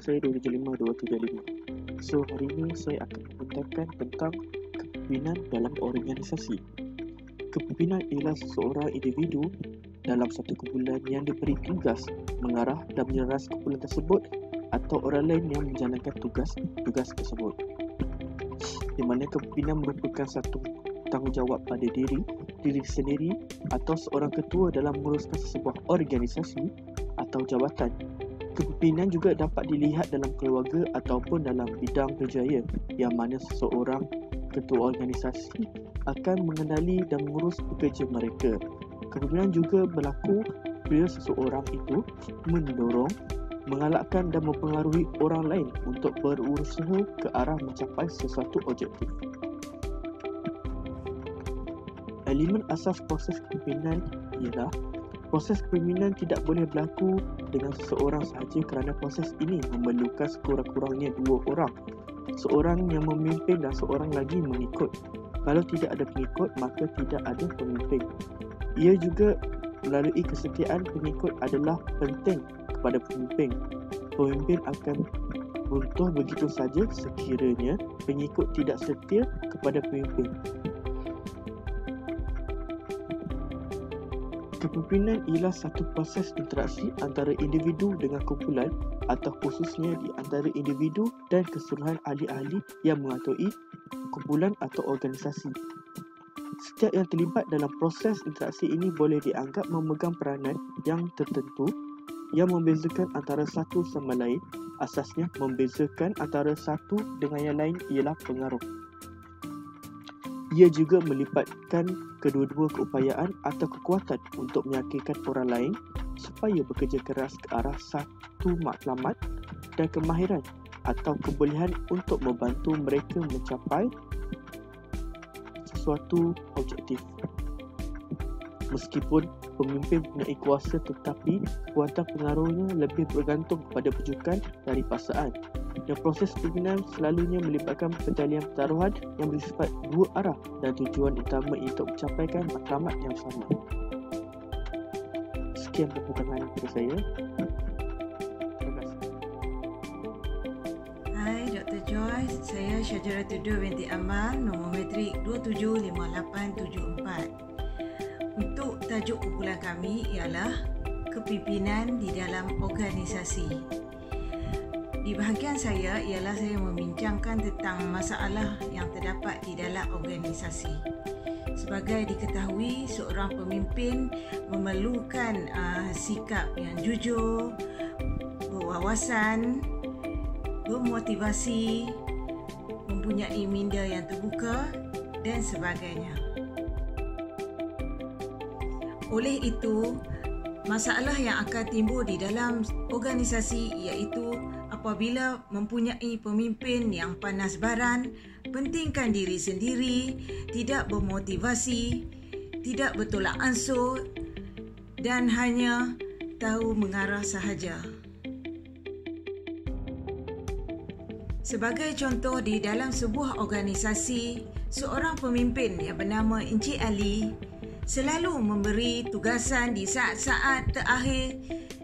saya 275-235. So, hari ini saya akan membentangkan tentang kepimpinan dalam organisasi. Kepimpinan ialah seseorang individu dalam satu kumpulan yang diberi tugas mengarah dan menyeras kumpulan tersebut atau orang lain yang menjalankan tugas tersebut. Di mana kepimpinan merupakan satu tanggungjawab pada diri sendiri atau seorang ketua dalam menguruskan sebuah organisasi atau jawatan. Kepimpinan juga dapat dilihat dalam keluarga ataupun dalam bidang kerjaya, yang mana seseorang ketua organisasi akan mengenali dan mengurus pekerja mereka. Kepimpinan juga berlaku bila seseorang itu mendorong, mengalahkan dan mempengaruhi orang lain untuk berusaha ke arah mencapai sesuatu objektif. Elemen asas proses kepimpinan ialah proses kepimpinan tidak boleh berlaku dengan seseorang sahaja kerana proses ini memerlukan sekurang-kurangnya dua orang, seorang yang memimpin dan seorang lagi mengikut. Kalau tidak ada pengikut, maka tidak ada pemimpin. Ia juga melalui kesetiaan pengikut adalah penting kepada pemimpin. Pemimpin akan runtuh begitu saja sekiranya pengikut tidak setia kepada pemimpin. Kepimpinan ialah satu proses interaksi antara individu dengan kumpulan atau khususnya di antara individu dan keseluruhan ahli-ahli yang mengaturui kumpulan atau organisasi. Setiap yang terlibat dalam proses interaksi ini boleh dianggap memegang peranan yang tertentu yang membezakan antara satu sama lain. Asasnya membezakan antara satu dengan yang lain ialah pengaruh. Ia juga melibatkan kedua-dua keupayaan atau kekuatan untuk meyakinkan orang lain supaya bekerja keras ke arah satu matlamat dan kemahiran atau kebolehan untuk membantu mereka mencapai sesuatu objektif. Meskipun pemimpin mempunyai kuasa, tetapi kekuatan pengaruhnya lebih bergantung pada pujukan dari pasangan. Dan proses kepimpinan selalunya melibatkan pertalian pertaruhan yang bersifat dua arah dan tujuan utama untuk mencapaikan matlamat yang sama. Sekian perkataan daripada saya. Terima kasih. Hai Dr. Joyce, saya Syajara Tudur binti Amal, nombor metrik 275874. Untuk tajuk kumpulan kami ialah kepimpinan di dalam organisasi. Di bahagian saya ialah saya membincangkan tentang masalah yang terdapat di dalam organisasi. Sebagai diketahui, seorang pemimpin memerlukan sikap yang jujur, berwawasan, bermotivasi, mempunyai minda yang terbuka dan sebagainya. Oleh itu, masalah yang akan timbul di dalam organisasi iaitu apabila mempunyai pemimpin yang panas baran, pentingkan diri sendiri, tidak bermotivasi, tidak bertolak ansur dan hanya tahu mengarah sahaja. Sebagai contoh, di dalam sebuah organisasi, seorang pemimpin yang bernama Encik Ali selalu memberi tugasan di saat-saat terakhir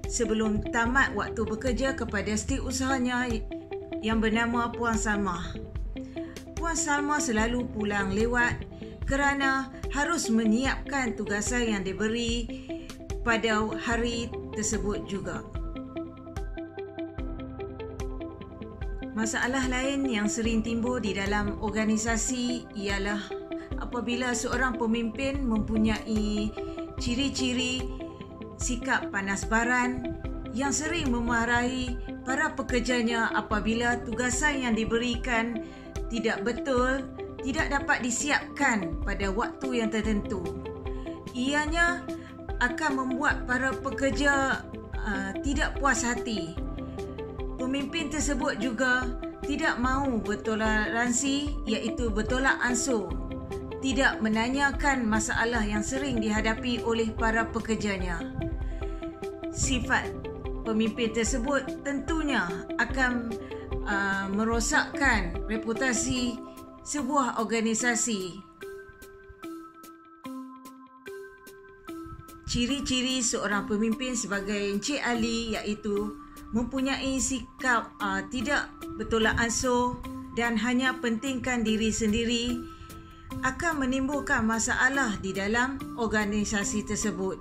sebelum tamat waktu bekerja kepada setiausahanya yang bernama Puan Salma. Puan Salma selalu pulang lewat kerana harus menyiapkan tugasan yang diberi pada hari tersebut juga. Masalah lain yang sering timbul di dalam organisasi ialah apabila seorang pemimpin mempunyai ciri-ciri sikap panas baran yang sering memarahi para pekerjanya apabila tugasan yang diberikan tidak betul, tidak dapat disiapkan pada waktu yang tertentu. Ianya akan membuat para pekerja tidak puas hati. Pemimpin tersebut juga tidak mahu bertoleransi iaitu bertolak ansur, tidak menanyakan masalah yang sering dihadapi oleh para pekerjanya. Sifat pemimpin tersebut tentunya akan merosakkan reputasi sebuah organisasi. Ciri-ciri seorang pemimpin sebagai Encik Ali iaitu mempunyai sikap tidak bertolak ansur dan hanya pentingkan diri sendiri akan menimbulkan masalah di dalam organisasi tersebut,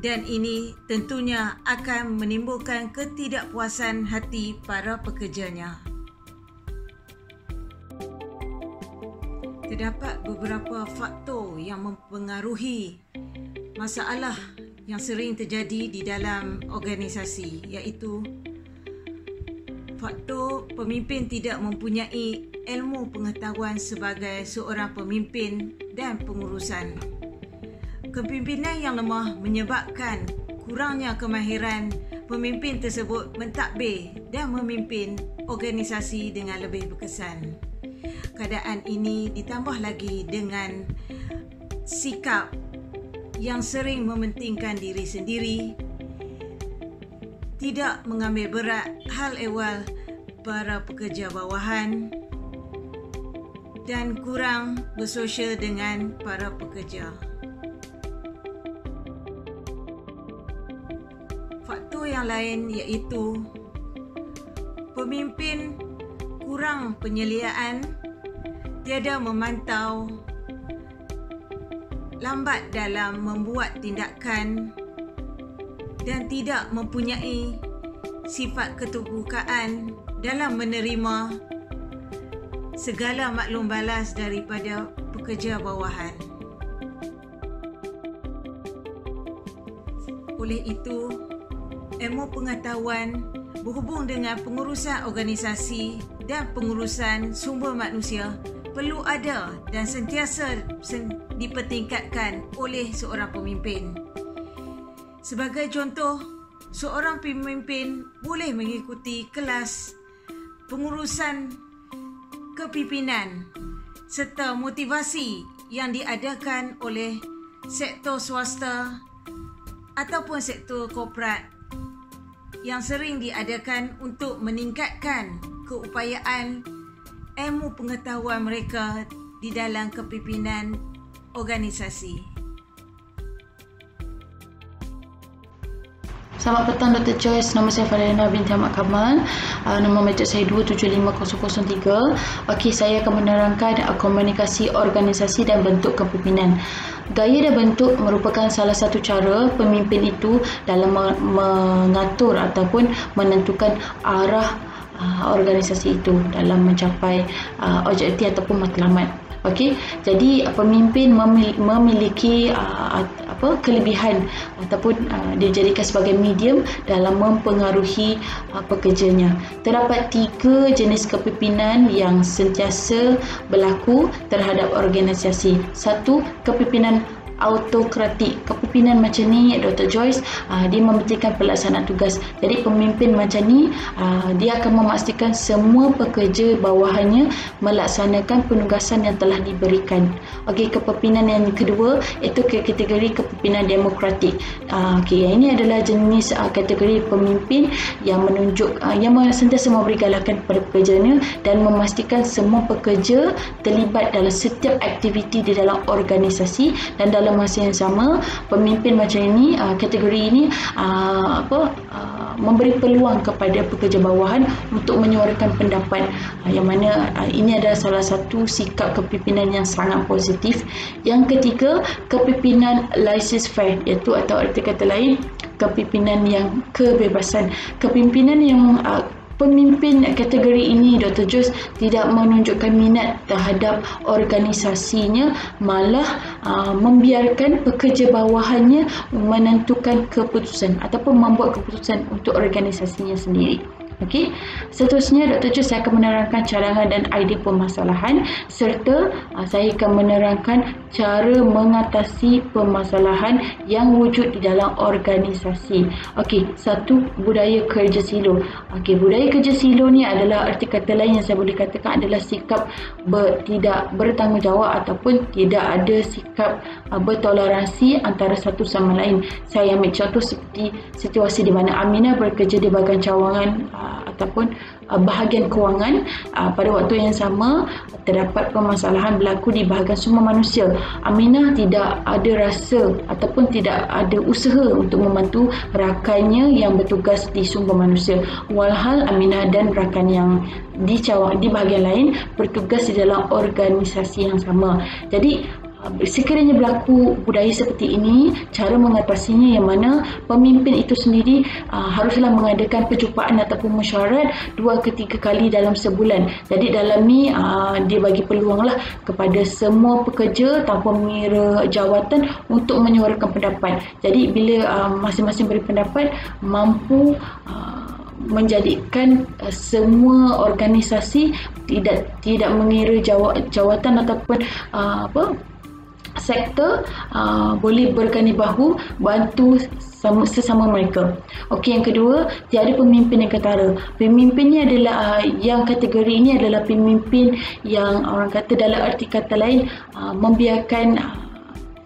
dan ini tentunya akan menimbulkan ketidakpuasan hati para pekerjanya. Terdapat beberapa faktor yang mempengaruhi masalah yang sering terjadi di dalam organisasi, iaitu faktor pemimpin tidak mempunyai ilmu pengetahuan sebagai seorang pemimpin dan pengurusan. Kepimpinan yang lemah menyebabkan kurangnya kemahiran pemimpin tersebut mentadbir dan memimpin organisasi dengan lebih berkesan. Keadaan ini ditambah lagi dengan sikap yang sering mementingkan diri sendiri, tidak mengambil berat hal ehwal para pekerja bawahan dan kurang bersosial dengan para pekerja. Faktor yang lain iaitu pemimpin kurang penyeliaan, tiada memantau, lambat dalam membuat tindakan dan tidak mempunyai sifat keterbukaan dalam menerima segala maklum balas daripada pekerja bawahan. Oleh itu, ilmu pengetahuan berhubung dengan pengurusan organisasi dan pengurusan sumber manusia perlu ada dan sentiasa dipertingkatkan oleh seorang pemimpin. Sebagai contoh, seorang pemimpin boleh mengikuti kelas pengurusan kepimpinan serta motivasi yang diadakan oleh sektor swasta ataupun sektor korporat yang sering diadakan untuk meningkatkan keupayaan ilmu pengetahuan mereka di dalam kepimpinan organisasi. Selamat petang Dr. Joyce, nama saya Farina binti Ahmad Kamal, nombor meja saya 275003. Okey, saya akan menerangkan komunikasi organisasi dan bentuk kepimpinan. Gaya dan bentuk merupakan salah satu cara pemimpin itu dalam mengatur ataupun menentukan arah organisasi itu dalam mencapai objektif ataupun matlamat. Okey, jadi pemimpin memiliki kelebihan ataupun dijadikan sebagai medium dalam mempengaruhi pekerjanya. Terdapat 3 jenis kepimpinan yang sentiasa berlaku terhadap organisasi. 1, kepimpinan autokratik. Kepimpinan macam ni, Dr. Joyce, dia mementingkan pelaksanaan tugas. Jadi pemimpin macam ni, dia akan memastikan semua pekerja bawahannya melaksanakan penugasan yang telah diberikan. Okey, kepimpinan yang kedua itu kategori kepimpinan demokratik. Okey, yang ini adalah jenis kategori pemimpin yang menunjuk, yang sentiasa memberi galakan kepada pekerjanya dan memastikan semua pekerja terlibat dalam setiap aktiviti di dalam organisasi, dan dalam masa yang sama pemimpin macam ini, kategori ini memberi peluang kepada pekerja bawahan untuk menyuarakan pendapat, yang mana ini adalah salah satu sikap kepimpinan yang sangat positif. Yang ketiga, kepimpinan laissez-faire, iaitu atau arti kata lain kepimpinan yang kebebasan. Kepimpinan yang pemimpin kategori ini, Dr. Joyce, tidak menunjukkan minat terhadap organisasinya, malah membiarkan pekerja bawahannya menentukan keputusan ataupun membuat keputusan untuk organisasinya sendiri. Okey, seterusnya Dr. Joyce saya akan menerangkan cadangan dan idea permasalahan, serta saya akan menerangkan cara mengatasi permasalahan yang wujud di dalam organisasi. Okey, 1, budaya kerja silo. Okey, budaya kerja silo ni adalah arti kata lain yang saya boleh katakan adalah sikap tidak bertanggungjawab ataupun tidak ada sikap bertoleransi antara satu sama lain. Saya ambil contoh seperti situasi di mana Aminah bekerja di bahagian cawangan ataupun bahagian kewangan, pada waktu yang sama terdapat permasalahan berlaku di bahagian sumber manusia. Aminah tidak ada rasa ataupun tidak ada usaha untuk membantu rakannya yang bertugas di sumber manusia. Walhal Aminah dan rakan yang di bahagian lain bertugas di dalam organisasi yang sama. Jadi sekiranya berlaku budaya seperti ini, cara mengatasinya yang mana pemimpin itu sendiri haruslah mengadakan perjumpaan ataupun mesyuarat 2 ke 3 kali dalam sebulan. Jadi dalam ni dia bagi peluanglah kepada semua pekerja tanpa mengira jawatan untuk menyuarakan pendapat. Jadi bila masing-masing beri pendapat, mampu menjadikan semua organisasi tidak mengira jawatan ataupun sektor boleh berganding bahu bantu sesama mereka. Okey, yang kedua, tiada pemimpin yang ketara. Pemimpin ni adalah yang kategori ini adalah pemimpin yang orang kata dalam arti kata lain membiarkan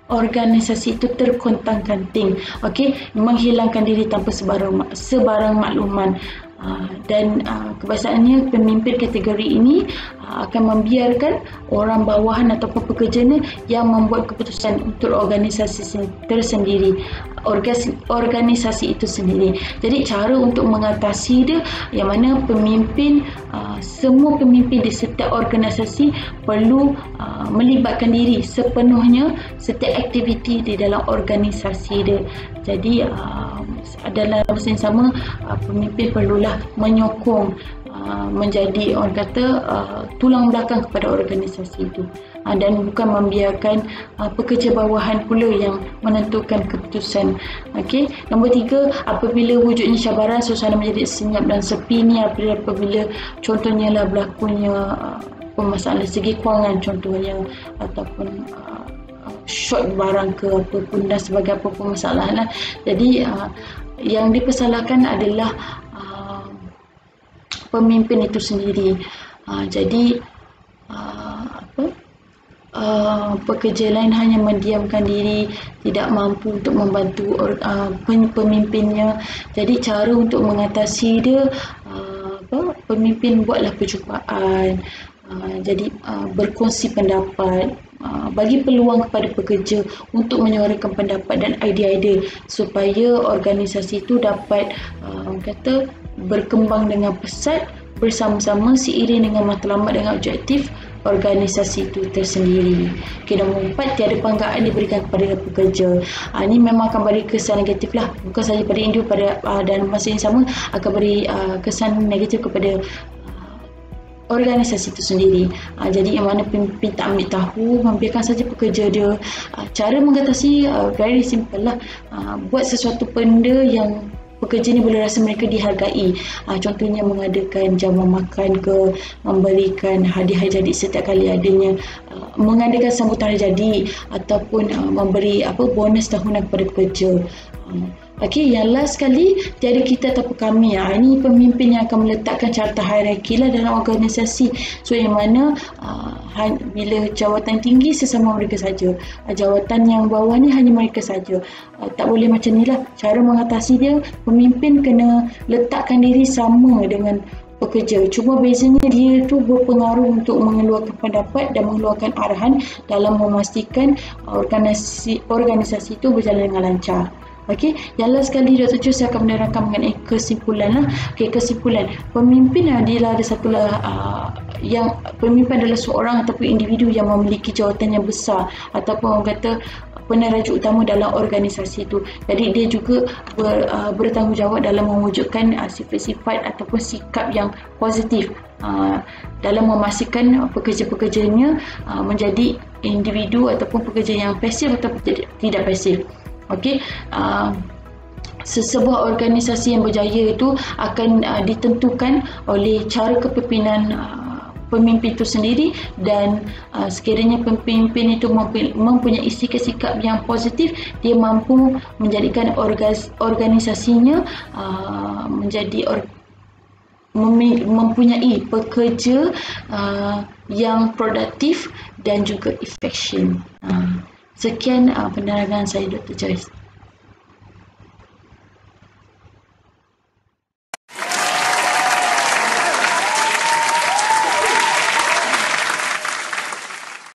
organisasi itu terkontang-kanting, okey, menghilangkan diri tanpa sebarang makluman. Dan kebiasaannya pemimpin kategori ini akan membiarkan orang bawahan ataupun pekerjanya yang membuat keputusan untuk organisasi tersendiri, organisasi itu sendiri. Jadi cara untuk mengatasi dia yang mana pemimpin, semua pemimpin di setiap organisasi perlu melibatkan diri sepenuhnya setiap aktiviti di dalam organisasi dia. Jadi dalam masa yang sama pemimpin perlulah menyokong, menjadi orang kata tulang belakang kepada organisasi itu, dan bukan membiarkan pekerja bawahan pula yang menentukan keputusan. Okey, nombor 3, apabila wujudnya cabaran, suasana menjadi senyap dan sepi ni apabila contohnya lah berlakunya permasalahan segi kewangan contohnya, ataupun short barang ke apapun dan sebagai apa-apa masalah lah. Jadi yang dipersalahkan adalah pemimpin itu sendiri. Jadi pekerja lain hanya mendiamkan diri, tidak mampu untuk membantu pemimpinnya. Jadi cara untuk mengatasi dia, pemimpin buatlah perjumpaan, jadi berkongsi pendapat, bagi peluang kepada pekerja untuk menyuarakan pendapat dan idea-idea supaya organisasi itu dapat kata berkembang dengan pesat bersama-sama seiring dengan matlamat dan objektif organisasi itu tersendiri. Okay, nombor 4, tiada penghargaan diberikan kepada pekerja. Ini memang akan beri kesan negatif lah, bukan sahaja pada individu dan masa yang sama akan beri kesan negatif kepada organisasi itu sendiri. Jadi yang mana pemimpin tak ambil tahu, membiarkan saja pekerja dia. Cara mengatasi very simple lah. Buat sesuatu benda yang pekerja ni boleh rasa mereka dihargai. Contohnya mengadakan jamuan makan ke, memberikan hadiah jadi setiap kali adanya, mengadakan sambutan hari jadi, ataupun memberi bonus tahunan kepada pekerja. Okey, yang last sekali, tiada kita ataupun kami. Ini pemimpin yang akan meletakkan carta hierarki lah dalam organisasi. So yang mana bila jawatan tinggi sesama mereka saja, jawatan yang bawah ni hanya mereka saja. Tak boleh macam ni lah. Cara mengatasi dia, pemimpin kena letakkan diri sama dengan pekerja. Cuma bezanya dia tu berpengaruh untuk mengeluarkan pendapat dan mengeluarkan arahan dalam memastikan organisasi itu berjalan dengan lancar. Okey, yang last sekali Dr. Chu saya akan menerangkan mengenai kesimpulan lah. Okey, kesimpulan. Pemimpin adalah ada satulah yang pemimpin adalah seorang ataupun individu yang memiliki jawatan yang besar ataupun orang kata peneraju utama dalam organisasi itu. Jadi dia juga bertanggungjawab dalam mewujudkan sifat-sifat ataupun sikap yang positif dalam memastikan pekerja-pekerjanya menjadi individu ataupun pekerja yang pasif ataupun tidak pasif. Okey, sesebuah organisasi yang berjaya itu akan ditentukan oleh cara kepimpinan pemimpin itu sendiri, dan sekiranya pemimpin itu mempunyai sikap-sikap yang positif, dia mampu menjadikan organisasinya menjadi mempunyai pekerja yang produktif dan juga efisien. Sekian penerangan saya, Dr. Joyce.